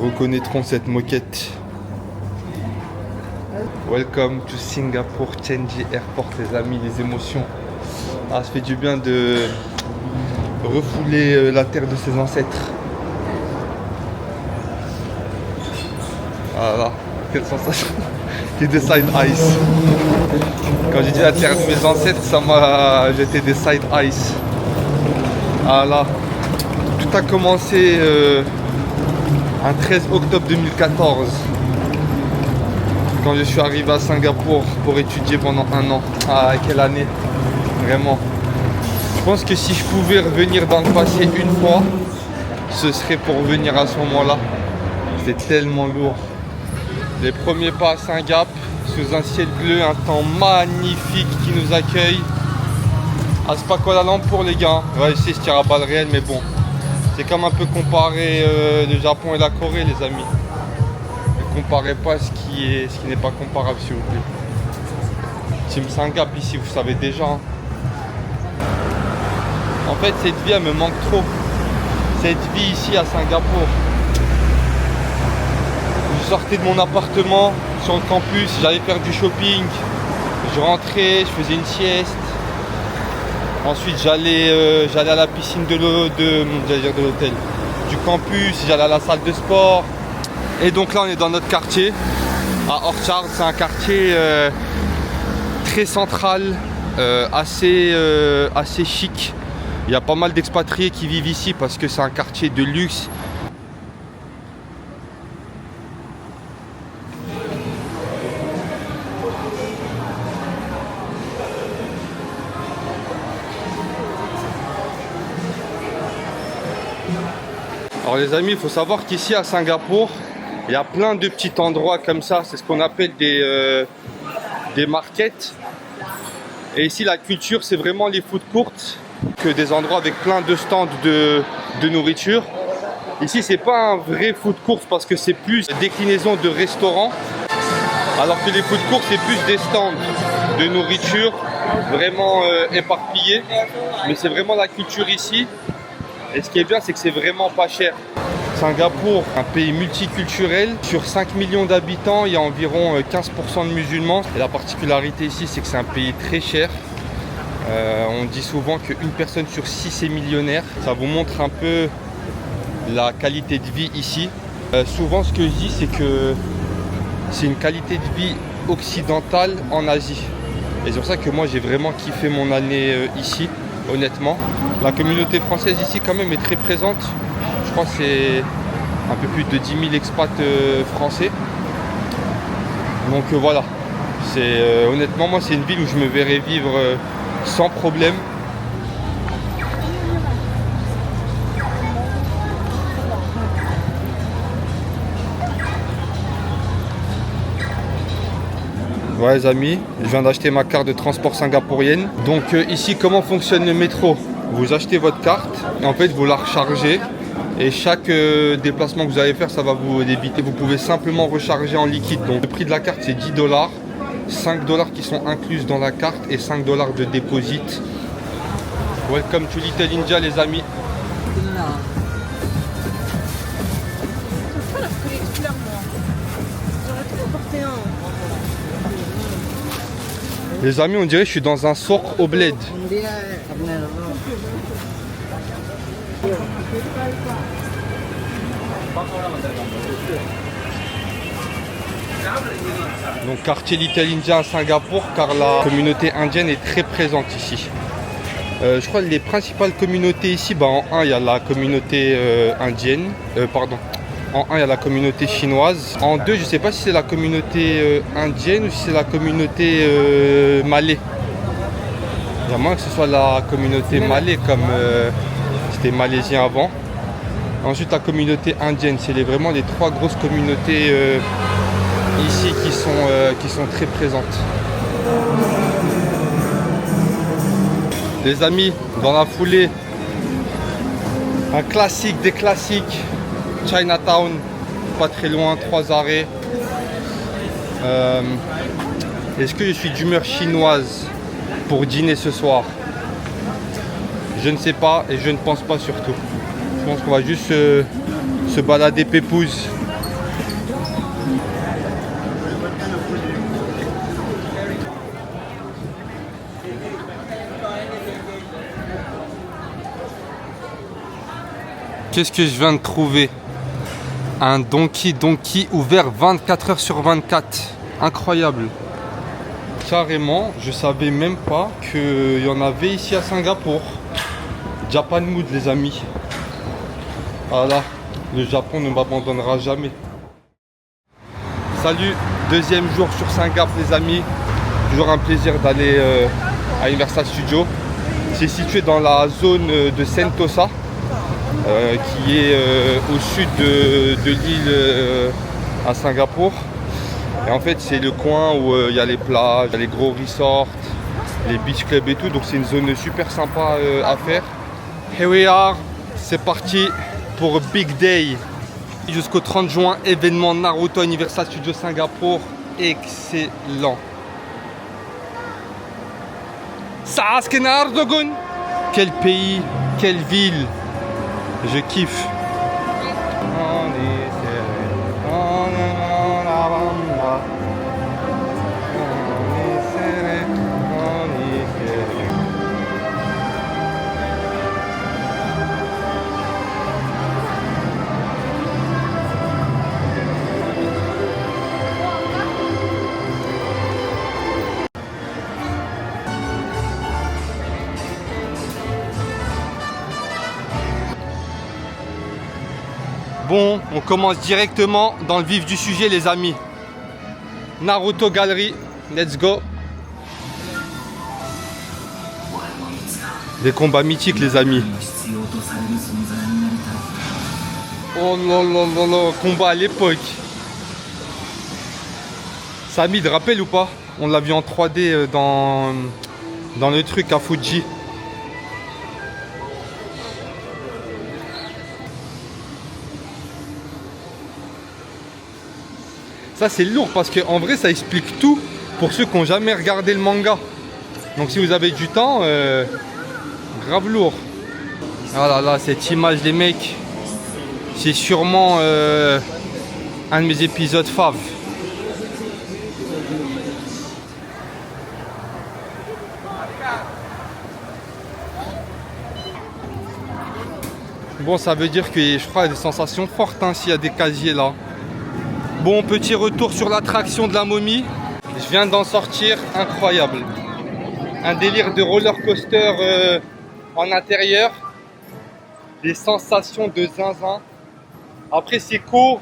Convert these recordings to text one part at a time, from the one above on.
reconnaîtront cette moquette. Welcome to Singapore Changi Airport, les amis, les émotions. Ah, ça fait du bien de refouler la terre de ses ancêtres. Voilà, quelle sensation. J'ai des side ice. Quand j'ai dit la terre de mes ancêtres, ça m'a jeté des side ice. Voilà. Tout a commencé un 13 octobre 2014. Quand je suis arrivé à Singapour pour étudier pendant un an. Ah, quelle année. Vraiment. Je pense que si je pouvais revenir dans le passé une fois, ce serait pour revenir à ce moment-là. C'est tellement lourd. Les premiers pas à Singapour, sous un ciel bleu, un temps magnifique qui nous accueille. Ah, c'est pas Kuala Lumpur les gars. Ouais, je sais, je tire à balles réelles, mais bon. C'est comme un peu comparer le Japon et la Corée, les amis. Ne comparez pas ce qui n'est pas comparable, s'il vous plaît. Team Singapour ici, vous savez déjà. Hein. En fait, cette vie, elle me manque trop. Cette vie ici à Singapour. Je sortais de mon appartement sur le campus, j'allais faire du shopping. Je rentrais, je faisais une sieste. Ensuite, j'allais à la piscine de l'hôtel, du campus, j'allais à la salle de sport. Et donc là, on est dans notre quartier, à Orchard. C'est un quartier très central, assez chic. Il y a pas mal d'expatriés qui vivent ici parce que c'est un quartier de luxe. Alors les amis, il faut savoir qu'ici à Singapour, il y a plein de petits endroits comme ça. C'est ce qu'on appelle des markets. Et ici, la culture, c'est vraiment les food courts, que des endroits avec plein de stands de nourriture. Ici, c'est pas un vrai food court parce que c'est plus déclinaison de restaurants. Alors que les food courts, c'est plus des stands de nourriture vraiment éparpillés. Mais c'est vraiment la culture ici. Et ce qui est bien, c'est que c'est vraiment pas cher. Singapour, un pays multiculturel. Sur 5 millions d'habitants, il y a environ 15% de musulmans. Et la particularité ici, c'est que c'est un pays très cher. On dit souvent qu'une personne sur 6 est millionnaire. Ça vous montre un peu la qualité de vie ici. Souvent, ce que je dis, c'est que c'est une qualité de vie occidentale en Asie. Et c'est pour ça que moi, j'ai vraiment kiffé mon année ici. Honnêtement, la communauté française ici quand même est très présente. Je crois que c'est un peu plus de 10 000 expats français. Donc voilà, honnêtement moi c'est une ville où je me verrais vivre sans problème. Ouais les amis, je viens d'acheter ma carte de transport singapourienne. Donc ici, comment fonctionne le métro? Vous achetez votre carte et en fait vous la rechargez. Et chaque déplacement que vous allez faire, ça va vous débiter. Vous pouvez simplement recharger en liquide. Donc le prix de la carte c'est 10 $. 5 $ qui sont inclus dans la carte et 5 $ de deposit. Welcome to Little India les amis. Les amis, on dirait que je suis dans un souk au bled. Donc quartier Little India à Singapour, car la communauté indienne est très présente ici. Je crois que les principales communautés ici, en 1 il y a la communauté indienne, en 1 il y a la communauté chinoise, en 2 je sais pas si c'est la communauté indienne ou si c'est la communauté malais. Il y a moins que ce soit la communauté malais comme c'était malaisien avant. Ensuite la communauté indienne, c'est vraiment les 3 grosses communautés ici qui sont très présentes. Les amis, dans la foulée, un classique des classiques, Chinatown, pas très loin, 3 arrêts. Est-ce que je suis d'humeur chinoise pour dîner ce soir? Je ne sais pas et je ne pense pas surtout. Je pense qu'on va juste se balader pépouze Qu'est-ce que je viens de trouver? Un Donkey ouvert 24 heures sur 24. Incroyable. Carrément, je savais même pas qu'il y en avait ici à Singapour. Japan Mood, les amis. Voilà, le Japon ne m'abandonnera jamais. Salut, deuxième jour sur Singapour, les amis. Toujours un plaisir d'aller à Universal Studios. C'est situé dans la zone de Sentosa, qui est au sud de l'île à Singapour. Et en fait, c'est le coin où il y a les plages, il y a les gros resorts, les beach clubs et tout. Donc c'est une zone super sympa à faire. Here we are, c'est parti pour Big Day. Jusqu'au 30 juin, événement Naruto Universal Studios Singapour. Excellent. Sasuke Naruto-gun. Quel pays, quelle ville. Je kiffe. Bon, on commence directement dans le vif du sujet, les amis. Naruto Gallery, let's go. Des combats mythiques, les amis. Oh là là là là, combat à l'époque. Samy, te rappelle ou pas? On l'a vu en 3D dans le truc à Fuji. Ça c'est lourd parce qu'en vrai ça explique tout pour ceux qui n'ont jamais regardé le manga. Donc si vous avez du temps, grave lourd. Ah là là, cette image les mecs, c'est sûrement un de mes épisodes fav. Bon, ça veut dire que je crois qu'il y a des sensations fortes hein, s'il y a des casiers là. Bon, petit retour sur l'attraction de la momie. Je viens d'en sortir, incroyable. Un délire de roller coaster en intérieur. Des sensations de zinzin. Après, c'est court,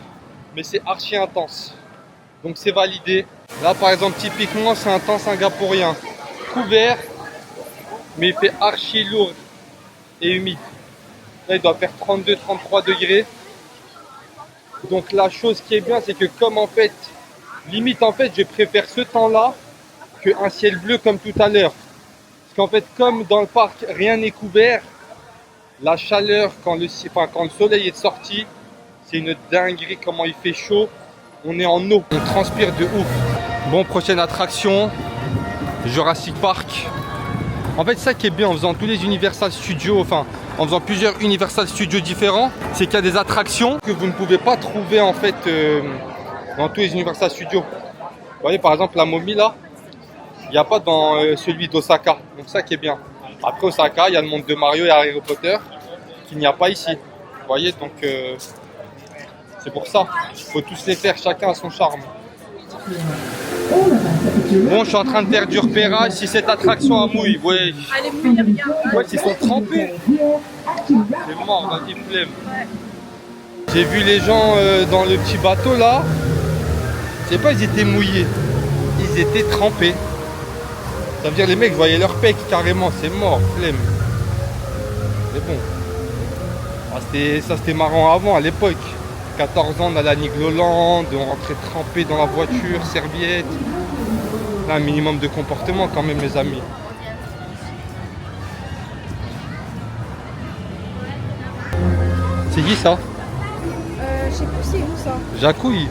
mais c'est archi intense. Donc, c'est validé. Là, par exemple, typiquement, c'est un temps singapourien. Couvert, mais il fait archi lourd et humide. Là, il doit faire 32-33 degrés. Donc la chose qui est bien, c'est que comme en fait, limite en fait, je préfère ce temps-là qu'un ciel bleu comme tout à l'heure. Parce qu'en fait, comme dans le parc, rien n'est couvert, la chaleur, quand le soleil est sorti, c'est une dinguerie comment il fait chaud. On est en eau, on transpire de ouf. Bon, prochaine attraction, Jurassic Park. En fait, ça qui est bien en faisant tous les Universal Studios, enfin, en faisant plusieurs Universal Studios différents, c'est qu'il y a des attractions que vous ne pouvez pas trouver en fait dans tous les Universal Studios. Vous voyez par exemple la momie là, il n'y a pas dans celui d'Osaka. Donc ça qui est bien. Après Osaka, il y a le monde de Mario et Harry Potter qu'il n'y a pas ici. Vous voyez donc c'est pour ça. Il faut tous les faire, chacun a son charme. Bon, je suis en train de faire du repérage. Si cette attraction a mouille, ouais. Allez, mouille, regarde. Ouais, ils sont trempés. C'est mort, vas-y, flemme. J'ai vu les gens dans le petit bateau là. Je sais pas, ils étaient mouillés. Ils étaient trempés. Ça veut dire les mecs voyaient leur pec carrément. C'est mort, flemme. Mais bon. Ah, c'était marrant avant, à l'époque. 14 ans, on allait à Nigloland, on rentrait trempé dans la voiture, serviette. Là, un minimum de comportement quand même, les amis. C'est qui ça? Je sais plus c'est où ça. Jacouille.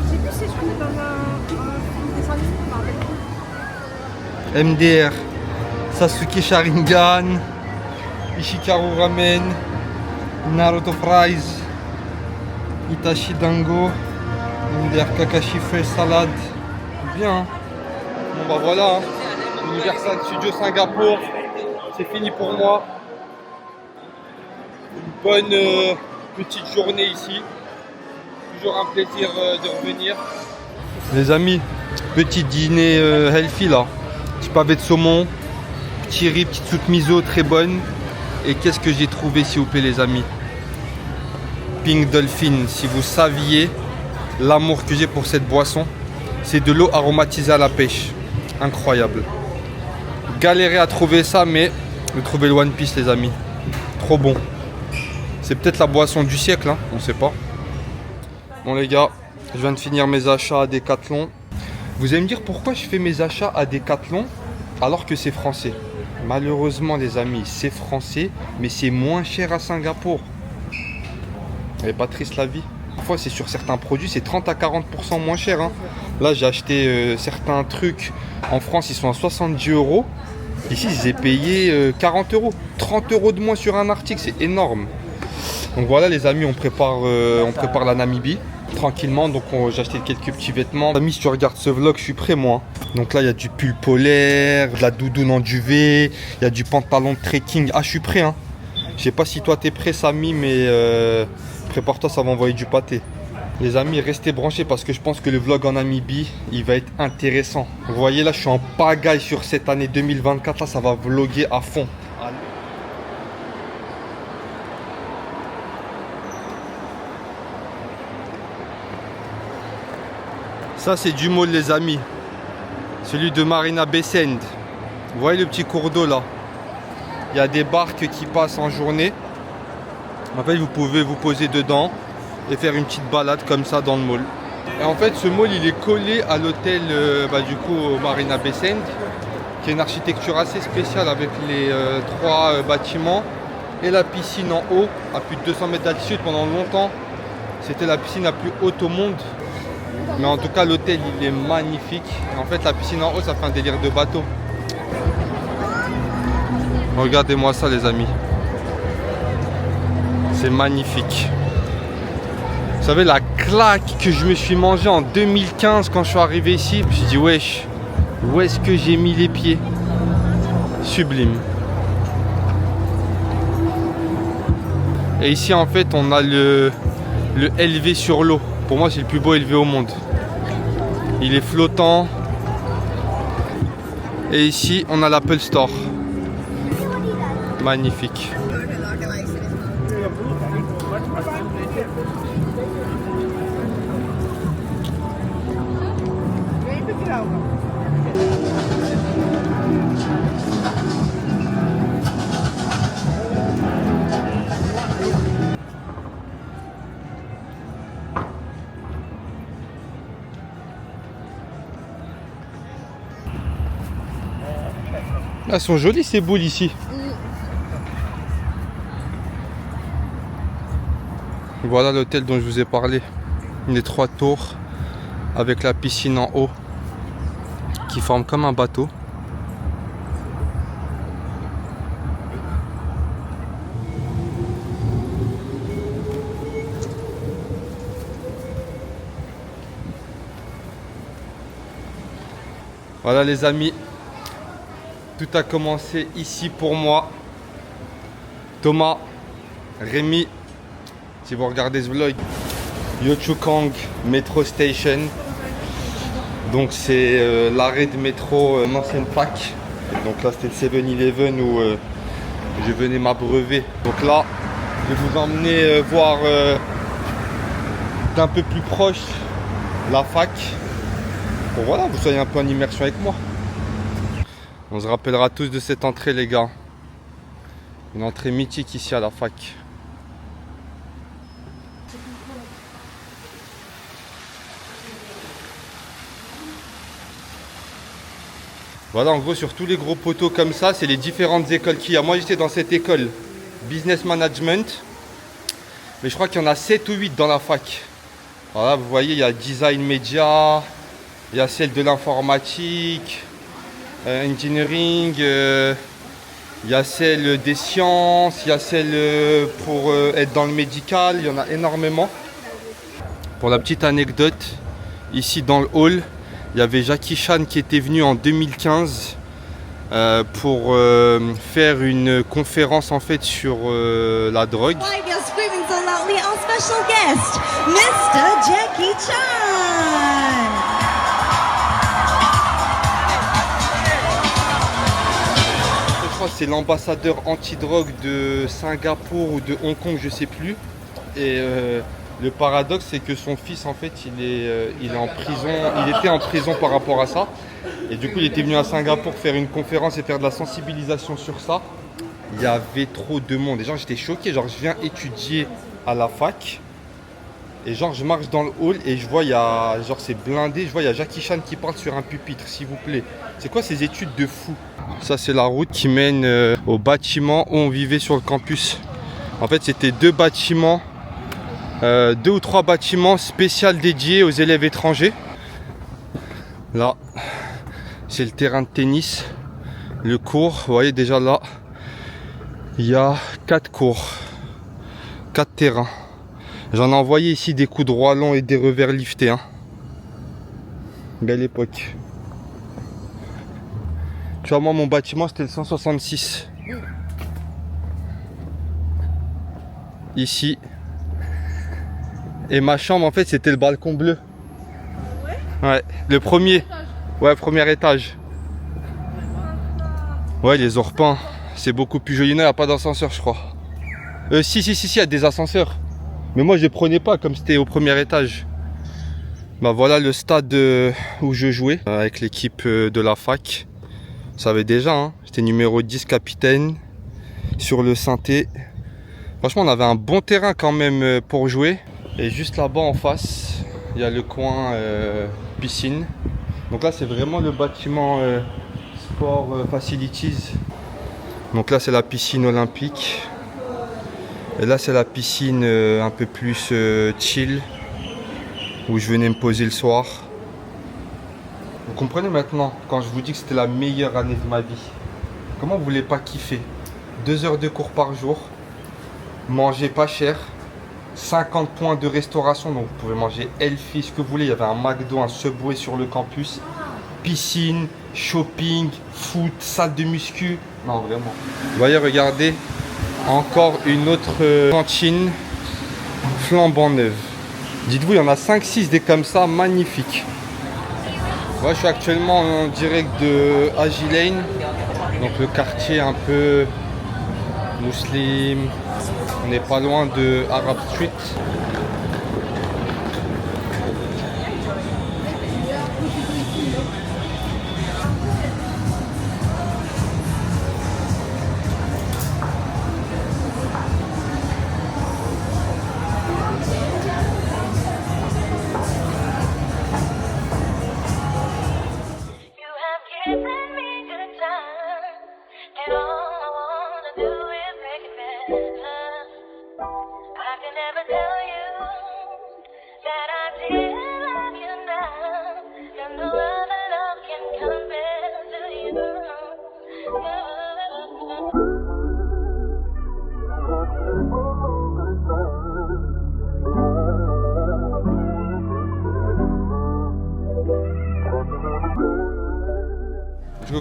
Je sais plus c'est je crois dans un dessin animé, je me rappelle. MDR. Sasuke Sharingan. Ishikaru Ramen. Naruto Fries. Itachi Dango. MDR Kakashi Fresh Salad. Bien. Bon bah voilà. Universal Studios Singapour. C'est fini pour moi. Une bonne petite journée ici. Toujours un plaisir de revenir. Les amis, petit dîner healthy là. Petit pavé de saumon, petit riz, petite soupe miso très bonne. Et qu'est-ce que j'ai trouvé s'il vous plaît les amis? Pink Dolphin, si vous saviez l'amour que j'ai pour cette boisson, c'est de l'eau aromatisée à la pêche. Incroyable. Galéré à trouver ça, mais j'ai trouvé le One Piece les amis. Trop bon. C'est peut-être la boisson du siècle, hein, on sait pas. Bon les gars, je viens de finir mes achats à Decathlon. Vous allez me dire pourquoi je fais mes achats à Decathlon alors que c'est français. Malheureusement les amis, c'est français, mais c'est moins cher à Singapour. Elle est pas triste la vie. Parfois c'est sur certains produits, c'est 30 à 40% moins cher. Hein. Là j'ai acheté certains trucs en France, ils sont à 70 €. Ici ils ai payé 40 €. 30 € de moins sur un article, c'est énorme. Donc voilà les amis, on prépare la Namibie tranquillement. Donc j'ai acheté quelques petits vêtements. Les amis, si tu regardes ce vlog, je suis prêt moi. Donc là il y a du pull polaire, de la doudoune en duvet, il y a du pantalon de trekking. Ah je suis prêt hein. Je sais pas si toi t'es prêt Samy, mais prépare-toi, ça va envoyer du pâté. Les amis, restez branchés parce que je pense que le vlog en Namibie, il va être intéressant. Vous voyez là, je suis en pagaille sur cette année 2024. Là, ça va vlogger à fond. Ça, c'est du mall, les amis. Celui de Marina Bay Sands. Vous voyez le petit cours d'eau là? Il y a des barques qui passent en journée. En fait, vous pouvez vous poser dedans et faire une petite balade comme ça dans le mall. Et en fait, ce mall, il est collé à l'hôtel du coup Marina Bay Sands, qui est une architecture assez spéciale avec les 3 bâtiments et la piscine en haut à plus de 200 mètres d'altitude. Pendant longtemps, c'était la piscine la plus haute au monde. Mais en tout cas, l'hôtel, il est magnifique. En fait, la piscine en haut, ça fait un délire de bateau. Regardez-moi ça, les amis. C'est magnifique. Vous savez, la claque que je me suis mangée en 2015 quand je suis arrivé ici, je me suis dit, wesh, où est-ce que j'ai mis les pieds? Sublime. Et ici, en fait, on a le LV sur l'eau. Pour moi, c'est le plus beau LV au monde. Il est flottant. Et ici, on a l'Apple Store. Magnifique. Elles sont jolies ces boules ici. Voilà l'hôtel dont je vous ai parlé. Les 3 tours avec la piscine en haut qui forme comme un bateau. Voilà les amis. Tout a commencé ici pour moi. Thomas, Rémi, si vous regardez ce vlog, Yio Chu Kang Metro Station. Donc c'est l'arrêt de métro, ancienne fac. Donc là c'était le 7-Eleven où je venais m'abreuver. Donc là, je vais vous emmener voir d'un peu plus proche la fac. Pour voilà, vous soyez un peu en immersion avec moi. On se rappellera tous de cette entrée les gars. Une entrée mythique ici à la fac. Voilà en gros sur tous les gros poteaux comme ça, c'est les différentes écoles qu'il y a. Moi j'étais dans cette école Business Management. Mais je crois qu'il y en a 7 ou 8 dans la fac. Voilà, vous voyez, il y a Design Media, il y a celle de l'informatique. Engineering, il y a celle des sciences, il y a celle pour être dans le médical, il y en a énormément. Pour la petite anecdote, ici dans le hall, il y avait Jackie Chan qui était venu en 2015 pour faire une conférence en fait sur la drogue. Why you're screaming so loudly? Our special guest, Mr. Jackie Chan. Je crois que c'est l'ambassadeur anti-drogue de Singapour ou de Hong Kong, je sais plus. Et le paradoxe, c'est que son fils, en fait, il est en prison. Il était en prison par rapport à ça. Et du coup, il était venu à Singapour faire une conférence et faire de la sensibilisation sur ça. Il y avait trop de monde. Et genre, j'étais choqué. Genre, je viens étudier à la fac. Et genre, je marche dans le hall et je vois, genre, c'est blindé. Je vois, il y a Jackie Chan qui parle sur un pupitre, s'il vous plaît. C'est quoi ces études de fou? Ça, c'est la route qui mène au bâtiment où on vivait sur le campus. En fait, c'était deux bâtiments, 2 ou 3 bâtiments spéciaux dédiés aux élèves étrangers. Là, c'est le terrain de tennis, le court. Vous voyez déjà là, il y a 4 cours, 4 terrains. J'en ai envoyé ici des coups droits longs et des revers liftés. Hein. Belle époque. Tu vois, moi, mon bâtiment, c'était le 166. Ici. Et ma chambre, en fait, c'était le balcon bleu. Ouais, le premier. Ouais, premier étage. Ouais, les ont repeints. C'est beaucoup plus joli. Non, il n'y a pas d'ascenseur, je crois. Si, il y a des ascenseurs. Mais moi, je les prenais pas comme c'était au premier étage. Bah voilà le stade où je jouais avec l'équipe de la fac. Vous savez déjà, hein, j'étais numéro 10 capitaine sur le synthé. Franchement, on avait un bon terrain quand même pour jouer. Et juste là-bas en face, il y a le coin piscine. Donc là, c'est vraiment le bâtiment sport facilities. Donc là, c'est la piscine olympique. Et là, c'est la piscine un peu plus chill, où je venais me poser le soir. Vous comprenez maintenant, quand je vous dis que c'était la meilleure année de ma vie. Comment vous voulez pas kiffer? 2 heures de cours par jour, manger pas cher, 50 points de restauration, donc vous pouvez manger healthy, ce que vous voulez. Il y avait un McDo, un Subway sur le campus, piscine, shopping, foot, salle de muscu. Non, vraiment. Vous voyez, regardez, encore une autre cantine flambant neuve. Dites-vous, il y en a 5-6 des comme ça, magnifiques. Moi, je suis actuellement en direct de Haji Lane, donc le quartier un peu musulman. On n'est pas loin de Arab Street.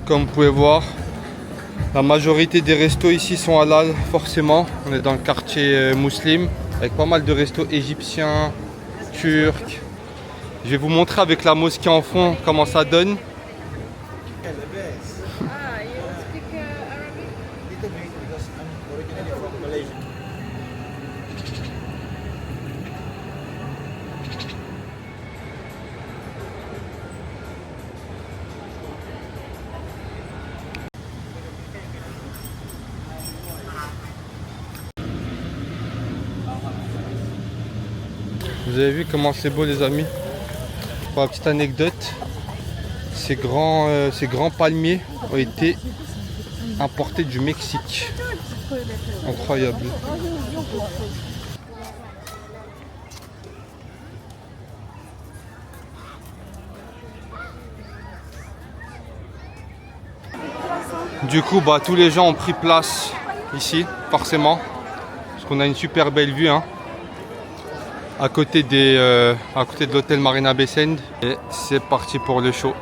Comme vous pouvez voir, la majorité des restos ici sont halal, forcément. On est dans le quartier musulman, avec pas mal de restos égyptiens, turcs. Je vais vous montrer avec la mosquée en fond comment ça donne. Vous avez vu comment c'est beau, les amis? Pour la petite anecdote, ces grands palmiers ont été importés du Mexique. Incroyable. Du coup, bah, tous les gens ont pris place ici, forcément, parce qu'on a une super belle vue, hein. À côté de l'hôtel Marina Bay Sands. Et c'est parti pour le show.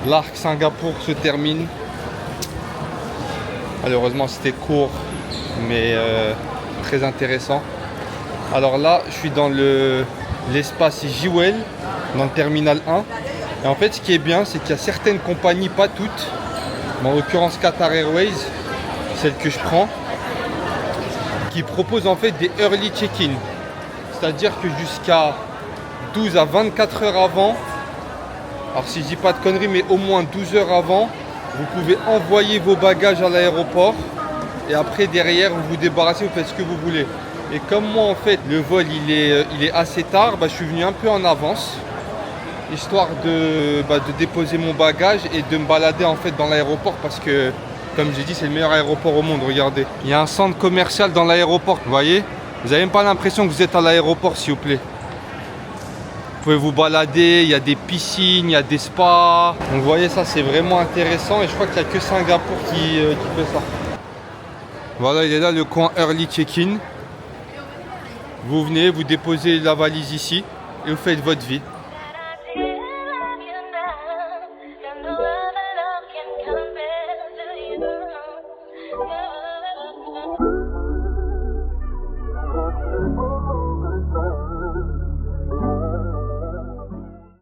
L'arc Singapour se termine. Malheureusement c'était court, mais très intéressant. Alors là, je suis dans l'espace Jewel, dans le terminal 1. Et en fait, ce qui est bien, c'est qu'il y a certaines compagnies, pas toutes, mais en l'occurrence Qatar Airways, celle que je prends, qui proposent en fait des early check-in. C'est-à-dire que jusqu'à 12 à 24 heures avant, alors si je dis pas de conneries, mais au moins 12 heures avant, vous pouvez envoyer vos bagages à l'aéroport et après derrière vous vous débarrassez, vous faites ce que vous voulez. Et comme moi en fait le vol il est assez tard, je suis venu un peu en avance, histoire de déposer mon bagage et de me balader en fait dans l'aéroport parce que comme j'ai dit c'est le meilleur aéroport au monde, regardez. Il y a un centre commercial dans l'aéroport, vous voyez. Vous n'avez même pas l'impression que vous êtes à l'aéroport s'il vous plaît. Vous pouvez vous balader, il y a des piscines, il y a des spas. Donc vous voyez ça c'est vraiment intéressant et je crois qu'il n'y a que Singapour qui fait ça. Voilà, il est là le coin early check-in. Vous venez, vous déposez la valise ici et vous faites votre vie.